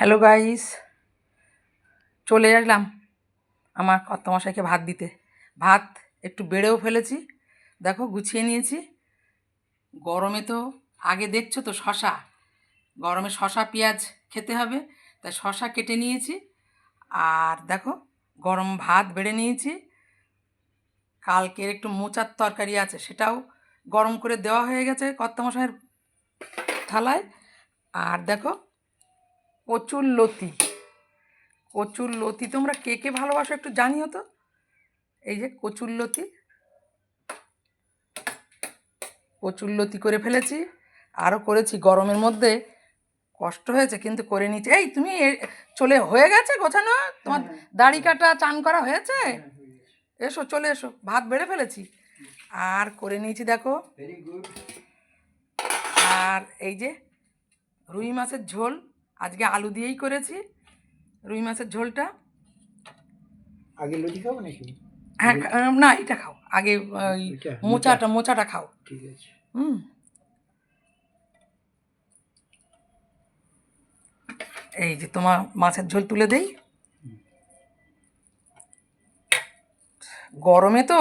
Hello guys, চলে আসলাম আমার কর্তামশাইকে ভাত দিতে। ভাত একটু বেড়েও ফেলেছি, দেখো গুছিয়ে নিয়েছি। গরমে তো আগে দেখছো তো শশা, গরমে শশা পেঁয়াজ খেতে হবে, তাই শশা কেটে নিয়েছি। আর দেখো গরম ভাত বেড়ে নিয়েছি। কালকের একটু মোচার তরকারি আছে, সেটাও গরম করে দেওয়া হয়ে গেছে কর্তামশাইয়ের থালায়। আর দেখো কচুর লতি, কচুর লতি তোমরা কে কে ভালোবাসো একটু জানিও তো। এই যে কচুরলতি, কচুরলতি করে ফেলেছি। আরও করেছি, গরমের মধ্যে কষ্ট হয়েছে কিন্তু করে নিয়েছি। এই তুমি চলে হয়ে গেছে গোছানো, তোমার দাড়ি কাটা চান করা হয়েছে? এসো, চলে এসো, ভাত বেড়ে ফেলেছি আর করে নিয়েছি দেখো। আর এই যে রুই মাছের ঝোল, আজকে আলু দিয়েই করেছি রুই মাছের ঝোলটা। আগে লতি খাবো নাকি? হ্যাঁ, না এটা খাও আগে, ওই মোচাটা খাও। ঠিক আছে। এই যে তোমার মাছের ঝোল তুলে দেই। গরমে তো,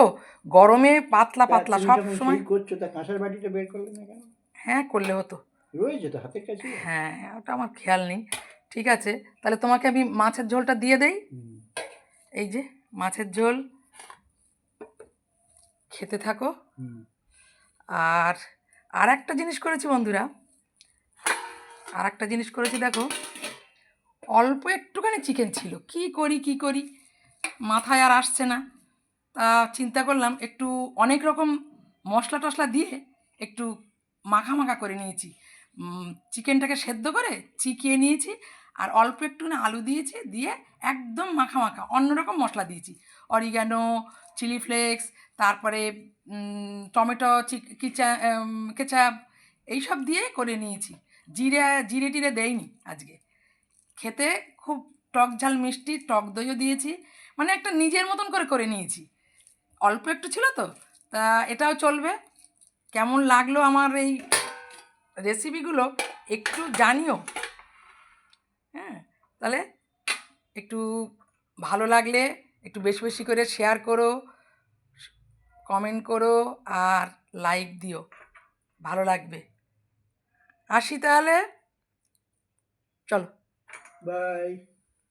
গরমে পাতলা পাতলা সব সময় করছো, তা কাঁসার বাটিটা বের করলে না কেন? হ্যাঁ, করলে হতো। রয়েছে তো হাতের কাছে। হ্যাঁ, ওটা আমার খেয়াল নেই। ঠিক আছে, তাহলে তোমাকে আমি মাছের ঝোলটা দিয়ে দেই। এই যে মাছের ঝোল, খেতে থাকো। আর আর একটা জিনিস করেছি বন্ধুরা, আর একটা জিনিস করেছি দেখো। অল্প একটুখানি চিকেন ছিল, কি করি মাথায় আর আসছে না। তা চিন্তা করলাম একটু অনেক রকম মশলা টশলা দিয়ে একটু মাখা মাখা করে নিয়েছি। চিকেনটাকে সেদ্ধ করে চিকিয়ে নিয়েছি, আর অল্প একটুখানি আলু দিয়েছি, দিয়ে একদম মাখা মাখা অন্যরকম মশলা দিয়েছি। অরিগ্যানো, চিলি ফ্লেক্স, তারপরে টমেটো কেচাপ, এইসব দিয়ে করে নিয়েছি। জিরে টিরে দেয়নি আজকে। খেতে খুব টক ঝাল মিষ্টি, টক দইও দিয়েছি, মানে একটা নিজের মতন করে নিয়েছি। অল্প একটু ছিল তো, তা এটাও চলবে। কেমন লাগলো আমার এই রেসিপিগুলো একটু জানিও। হ্যাঁ, তাহলে একটু ভালো লাগলে একটু বেশি বেশি করে শেয়ার করো, কমেন্ট করো আর লাইক দিও, ভালো লাগবে। আসি তাহলে, চলো, বাই।